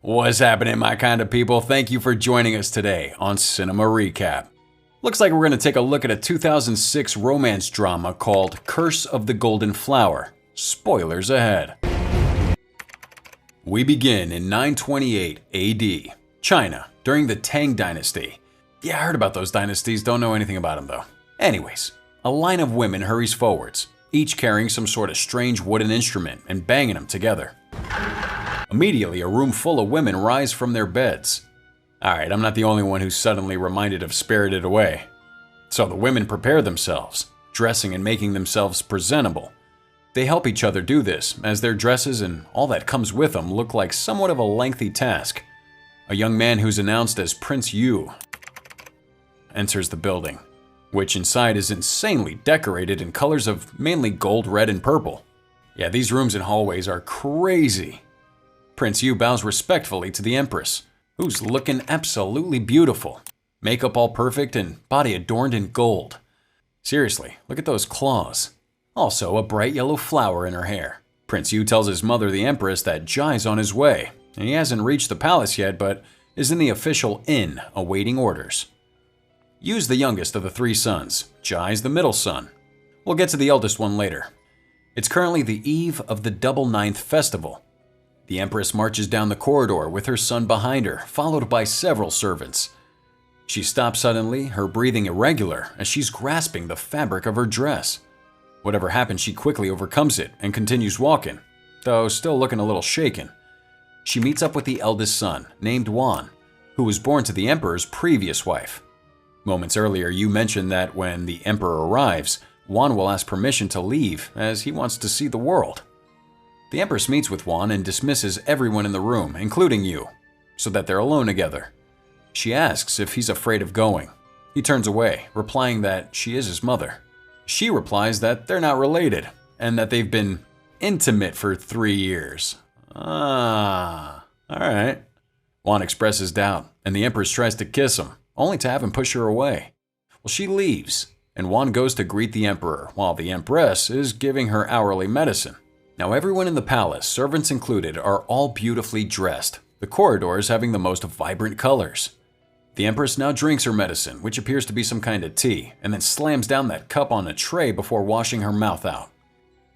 What's happening, my kind of people? Thank you for joining us today on Cinema Recap. Looks like we're going to take a look at a 2006 romance drama called Curse of the Golden Flower. Spoilers ahead. We begin in 928 AD, China, during the Tang Dynasty. Yeah, I heard about those dynasties, don't know anything about them though. Anyways, a line of women hurries forwards, each carrying some sort of strange wooden instrument and banging them together. Immediately, a room full of women rise from their beds. Alright, I'm not the only one who's suddenly reminded of Spirited Away. So the women prepare themselves, dressing and making themselves presentable. They help each other do this, as their dresses and all that comes with them look like somewhat of a lengthy task. A young man who's announced as Prince Yu enters the building, which inside is insanely decorated in colors of mainly gold, red, and purple. Yeah, these rooms and hallways are crazy. Prince Yu bows respectfully to the Empress, who's looking absolutely beautiful. Makeup all perfect and body adorned in gold. Seriously, look at those claws. Also, a bright yellow flower in her hair. Prince Yu tells his mother, the Empress, that Jai's on his way, and he hasn't reached the palace yet, but is in the official inn awaiting orders. Yu's the youngest of the three sons. Jai's the middle son. We'll get to the eldest one later. It's currently the eve of the Double Ninth Festival. The Empress marches down the corridor with her son behind her, followed by several servants. She stops suddenly, her breathing irregular, as she's grasping the fabric of her dress. Whatever happens, she quickly overcomes it and continues walking, though still looking a little shaken. She meets up with the eldest son, named Wan, who was born to the Emperor's previous wife. Moments earlier, you mentioned that when the Emperor arrives, Wan will ask permission to leave, as he wants to see the world. The Empress meets with Wan and dismisses everyone in the room, including you, so that they're alone together. She asks if he's afraid of going. He turns away, replying that she is his mother. She replies that they're not related, and that they've been intimate for 3 years. Alright. Wan expresses doubt, and the Empress tries to kiss him, only to have him push her away. Well, she leaves, and Wan goes to greet the Emperor, while the Empress is giving her hourly medicine. Now everyone in the palace, servants included, are all beautifully dressed, the corridors having the most vibrant colors. The Empress now drinks her medicine, which appears to be some kind of tea, and then slams down that cup on a tray before washing her mouth out.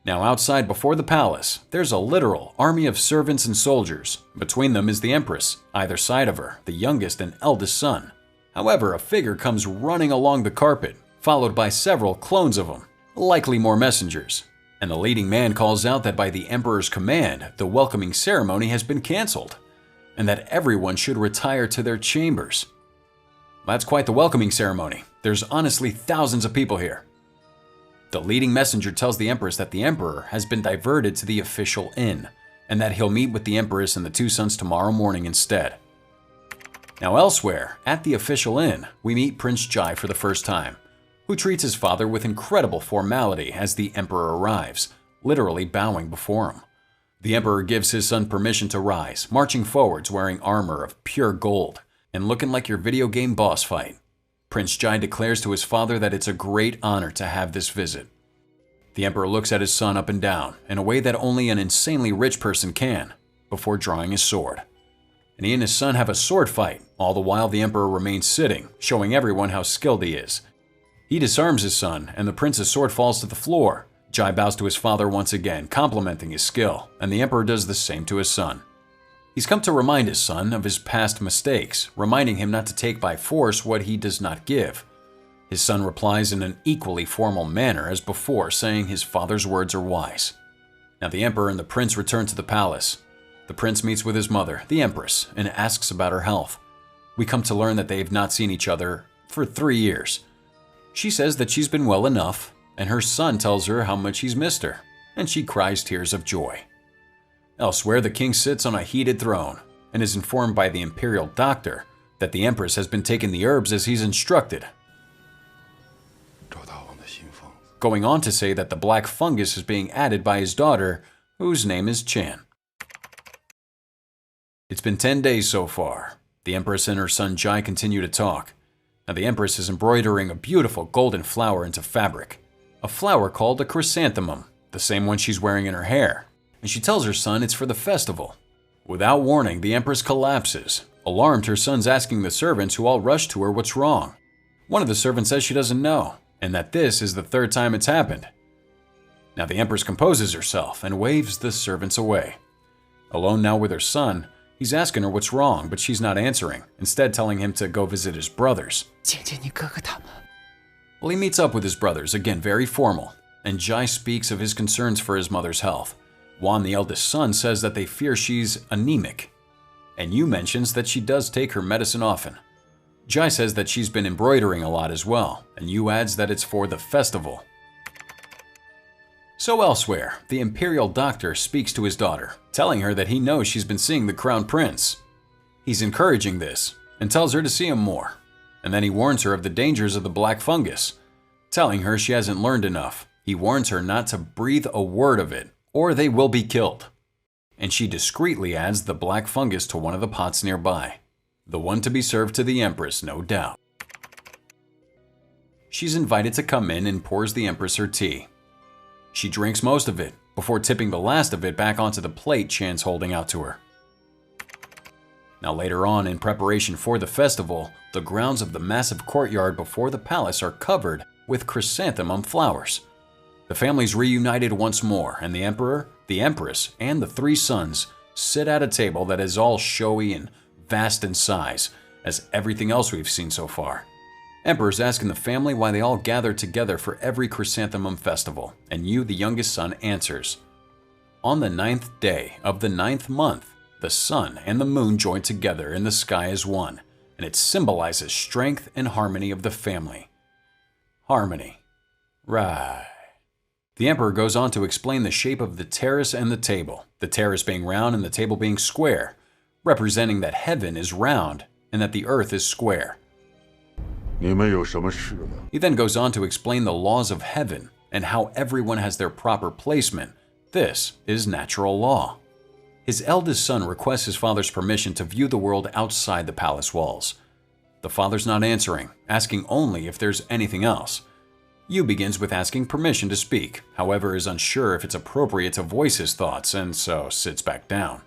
Now outside before the palace, there's a literal army of servants and soldiers. Between them is the Empress, either side of her, the youngest and eldest son. However, a figure comes running along the carpet, followed by several clones of him, likely more messengers. And the leading man calls out that by the Emperor's command, the welcoming ceremony has been cancelled, and that everyone should retire to their chambers. That's quite the welcoming ceremony. There's honestly thousands of people here. The leading messenger tells the Empress that the Emperor has been diverted to the official inn, and that he'll meet with the Empress and the two sons tomorrow morning instead. Now elsewhere, at the official inn, we meet Prince Jai for the first time, who treats his father with incredible formality as the Emperor arrives, literally bowing before him. The Emperor gives his son permission to rise, marching forwards wearing armor of pure gold, and looking like your video game boss fight. Prince Jai declares to his father that it's a great honor to have this visit. The Emperor looks at his son up and down, in a way that only an insanely rich person can, before drawing his sword. And he and his son have a sword fight, all the while the Emperor remains sitting, showing everyone how skilled he is. He disarms his son, and the prince's sword falls to the floor. Jai bows to his father once again, complimenting his skill, and the Emperor does the same to his son. He's come to remind his son of his past mistakes, reminding him not to take by force what he does not give. His son replies in an equally formal manner as before, saying his father's words are wise. Now the Emperor and the prince return to the palace. The prince meets with his mother, the Empress, and asks about her health. We come to learn that they have not seen each other for 3 years. She says that she's been well enough, and her son tells her how much he's missed her, and she cries tears of joy. Elsewhere, the king sits on a heated throne and is informed by the imperial doctor that the Empress has been taking the herbs as he's instructed, going on to say that the black fungus is being added by his daughter, whose name is Chan. It's been 10 days so far. The Empress and her son Jai continue to talk. Now the Empress is embroidering a beautiful golden flower into fabric, a flower called a chrysanthemum, the same one she's wearing in her hair, and she tells her son it's for the festival. Without warning, the Empress collapses. Alarmed, her sons asking the servants, who all rush to her, what's wrong. One of the servants says she doesn't know, and that this is the third time it's happened. Now the Empress composes herself and waves the servants away. Alone now with her son, he's asking her what's wrong, but she's not answering, instead telling him to go visit his brothers. Well, he meets up with his brothers, again very formal, and Jai speaks of his concerns for his mother's health. Juan, the eldest son, says that they fear she's anemic, and Yu mentions that she does take her medicine often. Jai says that she's been embroidering a lot as well, and Yu adds that it's for the festival. So elsewhere, the imperial doctor speaks to his daughter, telling her that he knows she's been seeing the crown prince. He's encouraging this, and tells her to see him more, and then he warns her of the dangers of the black fungus, telling her she hasn't learned enough. He warns her not to breathe a word of it, or they will be killed. And she discreetly adds the black fungus to one of the pots nearby, the one to be served to the Empress, no doubt. She's invited to come in and pours the Empress her tea. She drinks most of it, before tipping the last of it back onto the plate Chan's holding out to her. Now later on, in preparation for the festival, the grounds of the massive courtyard before the palace are covered with chrysanthemum flowers. The family's reunited once more, and the Emperor, the Empress, and the three sons sit at a table that is all showy and vast in size, as everything else we've seen so far. Emperor's asking the family why they all gather together for every chrysanthemum festival, and Yu, the youngest son, answers. On the 9th day of the 9th month, the sun and the moon join together in the sky as one, and it symbolizes strength and harmony of the family. Harmony. Right. The Emperor goes on to explain the shape of the terrace and the table, the terrace being round and the table being square, representing that heaven is round and that the earth is square. He then goes on to explain the laws of heaven and how everyone has their proper placement. This is natural law. His eldest son requests his father's permission to view the world outside the palace walls. The father's not answering, asking only if there's anything else. Yu begins with asking permission to speak, however is unsure if it's appropriate to voice his thoughts, and so sits back down.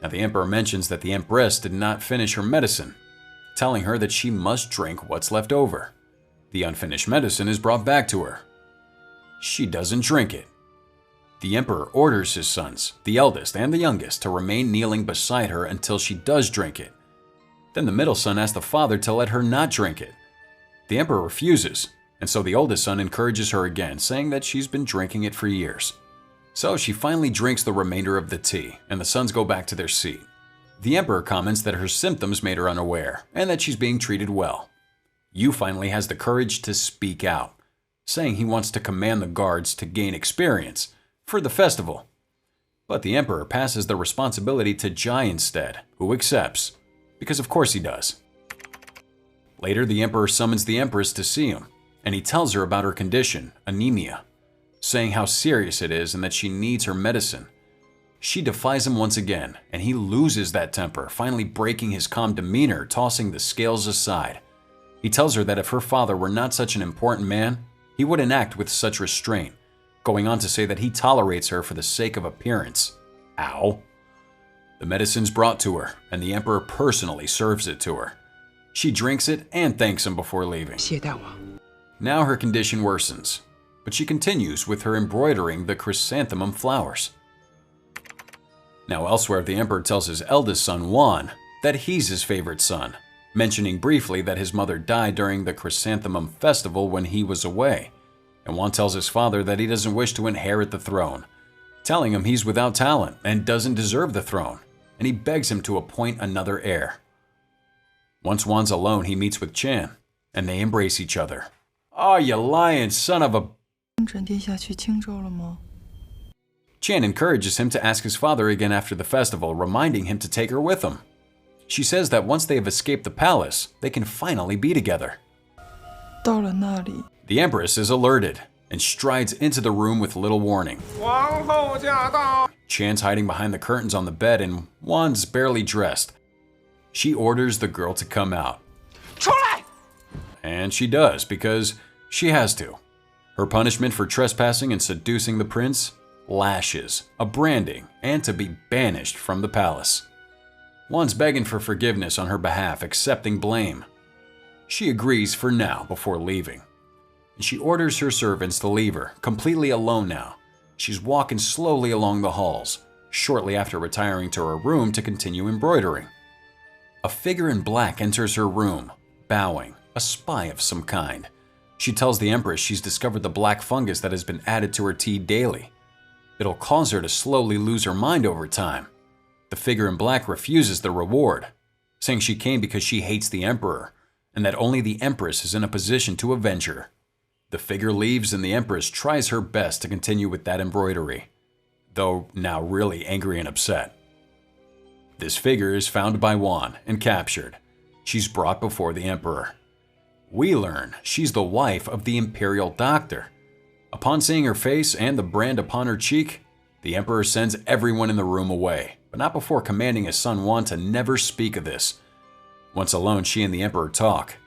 Now the Emperor mentions that the Empress did not finish her medicine, telling her that she must drink what's left over. The unfinished medicine is brought back to her. She doesn't drink it. The Emperor orders his sons, the eldest and the youngest, to remain kneeling beside her until she does drink it. Then the middle son asks the father to let her not drink it. The Emperor refuses, and so the oldest son encourages her again, saying that she's been drinking it for years. So she finally drinks the remainder of the tea, and the sons go back to their seat. The Emperor comments that her symptoms made her unaware, and that she's being treated well. Yu finally has the courage to speak out, saying he wants to command the guards to gain experience for the festival. But the Emperor passes the responsibility to Jai instead, who accepts, because of course he does. Later, the Emperor summons the Empress to see him, and he tells her about her condition, anemia, saying how serious it is and that she needs her medicine. She defies him once again, and he loses that temper, finally breaking his calm demeanor, tossing the scales aside. He tells her that if her father were not such an important man, he wouldn't act with such restraint, going on to say that he tolerates her for the sake of appearance. Ow. The medicine's brought to her, and the Emperor personally serves it to her. She drinks it and thanks him before leaving. Now her condition worsens, but she continues with her embroidering the chrysanthemum flowers. Now elsewhere, the Emperor tells his eldest son, Juan, that he's his favorite son, mentioning briefly that his mother died during the chrysanthemum festival when he was away. And Juan tells his father that he doesn't wish to inherit the throne, telling him he's without talent and doesn't deserve the throne, and he begs him to appoint another heir. Once Juan's alone, he meets with Chan, and they embrace each other. "Oh, you lying son of a..." Chan encourages him to ask his father again after the festival, reminding him to take her with him. She says that once they have escaped the palace, they can finally be together. The Empress is alerted and strides into the room with little warning. Chan's hiding behind the curtains on the bed and Juan's barely dressed. She orders the girl to come out. And she does, because she has to. Her punishment for trespassing and seducing the prince? lashes, a branding, and to be banished from the palace. Wan's begging for forgiveness on her behalf, accepting blame. She agrees for now before leaving. And she orders her servants to leave her, completely alone now. She's walking slowly along the halls, shortly after retiring to her room to continue embroidering. A figure in black enters her room, bowing, a spy of some kind. She tells the Empress she's discovered the black fungus that has been added to her tea daily. It'll cause her to slowly lose her mind over time. The figure in black refuses the reward, saying she came because she hates the Emperor, and that only the Empress is in a position to avenge her. The figure leaves and the Empress tries her best to continue with that embroidery, though now really angry and upset. This figure is found by Wan and captured. She's brought before the Emperor. We learn she's the wife of the Imperial Doctor. Upon seeing her face and the brand upon her cheek, the Emperor sends everyone in the room away, but not before commanding his son Wan to never speak of this. Once alone, she and the Emperor talk.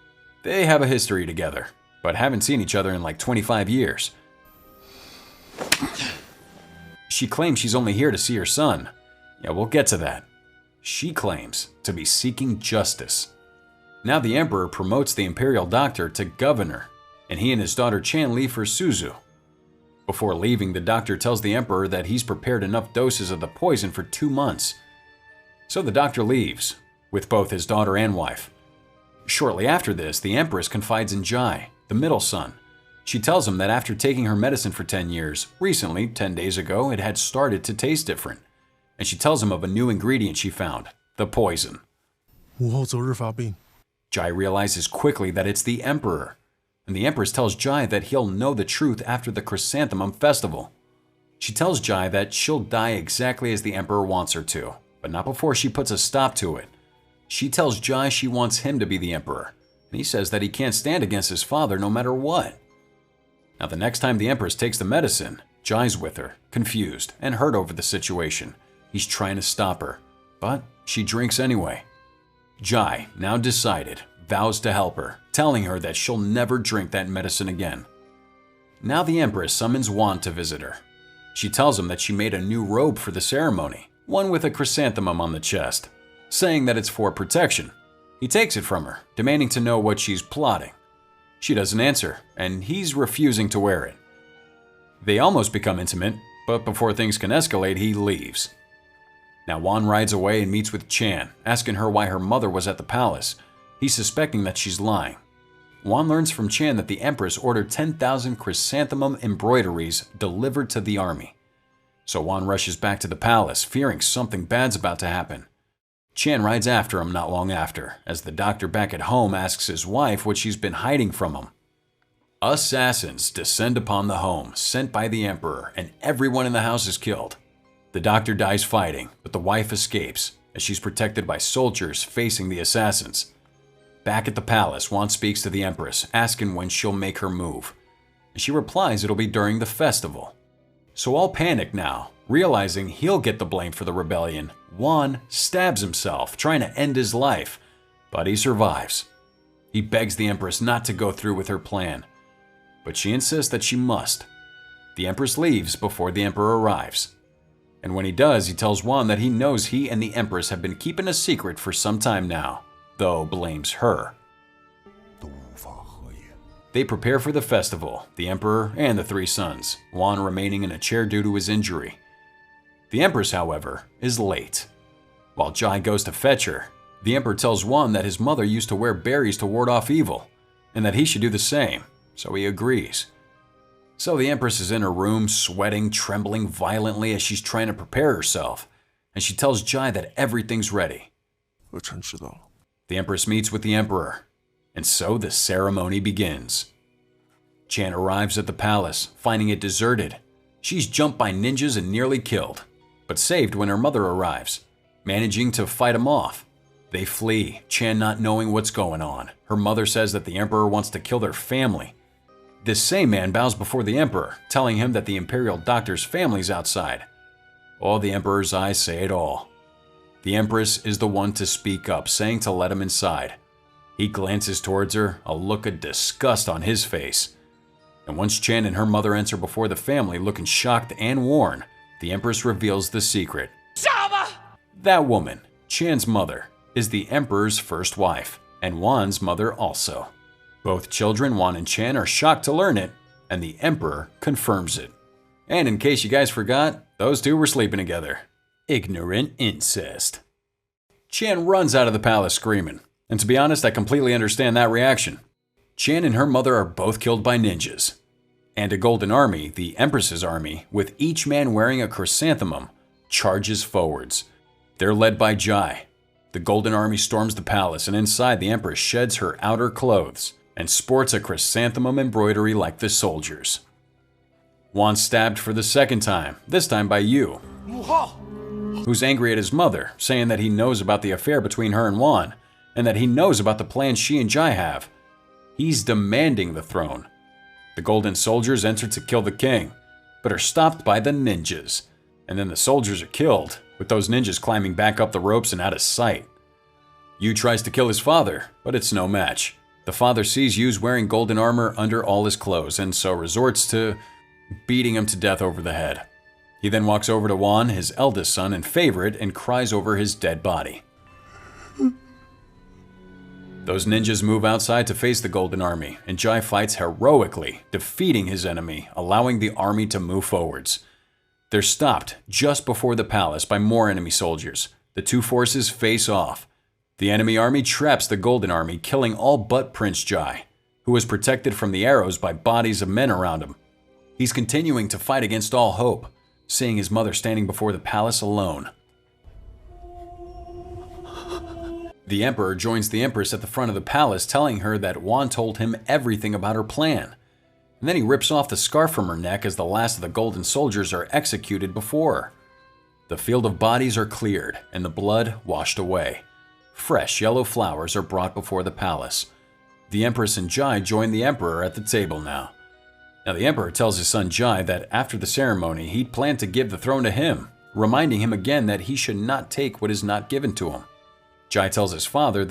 They have a history together, but haven't seen each other in like 25 years. She claims she's only here to see her son. Yeah, we'll get to that. She claims to be seeking justice. Now the Emperor promotes the Imperial Doctor to governor, and he and his daughter Chan leave for Suzu. Before leaving, the doctor tells the Emperor that he's prepared enough doses of the poison for 2 months. So the doctor leaves, with both his daughter and wife. Shortly after this, the Empress confides in Jai, the middle son. She tells him that after taking her medicine for 10 years, recently, 10 days ago, it had started to taste different. And she tells him of a new ingredient she found, the poison. 午后择日发病。 Jai realizes quickly that it's the Emperor, and the Empress tells Jai that he'll know the truth after the Chrysanthemum Festival. She tells Jai that she'll die exactly as the Emperor wants her to, but not before she puts a stop to it. She tells Jai she wants him to be the Emperor, and he says that he can't stand against his father no matter what. Now the next time the Empress takes the medicine, Jai's with her, confused and hurt over the situation. He's trying to stop her, but she drinks anyway. Jai, now decided, vows to help her, telling her that she'll never drink that medicine again. Now the Empress summons Wan to visit her. She tells him that she made a new robe for the ceremony, one with a chrysanthemum on the chest, saying that it's for protection. He takes it from her, demanding to know what she's plotting. She doesn't answer, and he's refusing to wear it. They almost become intimate, but before things can escalate, he leaves. Now Wan rides away and meets with Chan, asking her why her mother was at the palace. He's suspecting that she's lying. Wan learns from Chan that the Empress ordered 10,000 chrysanthemum embroideries delivered to the army. So Wan rushes back to the palace, fearing something bad's about to happen. Chan rides after him not long after, as the doctor back at home asks his wife what she's been hiding from him. Assassins descend upon the home sent by the Emperor, and everyone in the house is killed. The doctor dies fighting, but the wife escapes, as she's protected by soldiers facing the assassins. Back at the palace, Wan speaks to the Empress, asking when she'll make her move. And she replies it'll be during the festival. So all panicked now, realizing he'll get the blame for the rebellion. Wan stabs himself, trying to end his life, but he survives. He begs the Empress not to go through with her plan, but she insists that she must. The Empress leaves before the Emperor arrives. And when he does, he tells Wan that he knows he and the Empress have been keeping a secret for some time now, though blames her. They prepare for the festival, the Emperor and the 3 sons, Wan remaining in a chair due to his injury. The Empress, however, is late. While Jai goes to fetch her, the Emperor tells Wan that his mother used to wear berries to ward off evil, and that he should do the same, so he agrees. So the Empress is in her room, sweating, trembling violently as she's trying to prepare herself, and she tells Jai that everything's ready. 我真知道了。 The Empress meets with the Emperor, and so the ceremony begins. Chan arrives at the palace, finding it deserted. She's jumped by ninjas and nearly killed, but saved when her mother arrives, managing to fight them off. They flee, Chan not knowing what's going on. Her mother says that the Emperor wants to kill their family. This same man bows before the Emperor, telling him that the Imperial Doctor's family's outside. Oh, the Emperor's eyes say it all. The Empress is the one to speak up, saying to let him inside. He glances towards her, a look of disgust on his face. And once Chan and her mother enter before the family looking shocked and worn, the Empress reveals the secret. That woman, Chan's mother, is the Emperor's first wife, and Wan's mother also. Both children, Wan and Chan, are shocked to learn it, and the Emperor confirms it. And in case you guys forgot, those two were sleeping together. Ignorant incest. Chan runs out of the palace screaming, and to be honest, I completely understand that reaction. Chan and her mother are both killed by ninjas. And a golden army, the Empress's army, with each man wearing a chrysanthemum, charges forwards. They're led by Jai. The golden army storms the palace, and inside the Empress sheds her outer clothes and sports a chrysanthemum embroidery like the soldiers. Wan's stabbed for the second time, this time by Yu, who's angry at his mother, saying that he knows about the affair between her and Wan, and that he knows about the plans she and Jai have. He's demanding the throne. The golden soldiers enter to kill the king, but are stopped by the ninjas. And then the soldiers are killed, with those ninjas climbing back up the ropes and out of sight. Yu tries to kill his father, but it's no match. The father sees Yu's wearing golden armor under all his clothes, and so resorts to beating him to death over the head. He then walks over to Wan, his eldest son and favorite, and cries over his dead body. Those ninjas move outside to face the Golden Army, and Jai fights heroically, defeating his enemy, allowing the army to move forwards. They're stopped just before the palace by more enemy soldiers. The two forces face off. The enemy army traps the Golden Army, killing all but Prince Jai, who was protected from the arrows by bodies of men around him. He's continuing to fight against all hope, seeing his mother standing before the palace alone. The Emperor joins the Empress at the front of the palace, telling her that Wan told him everything about her plan. And then he rips off the scarf from her neck as the last of the golden soldiers are executed before her. The field of bodies are cleared and the blood washed away. Fresh yellow flowers are brought before the palace. The Empress and Jai join the Emperor at the table now. Now the Emperor tells his son Jai that after the ceremony he'd planned to give the throne to him, reminding him again that he should not take what is not given to him. Jai tells his father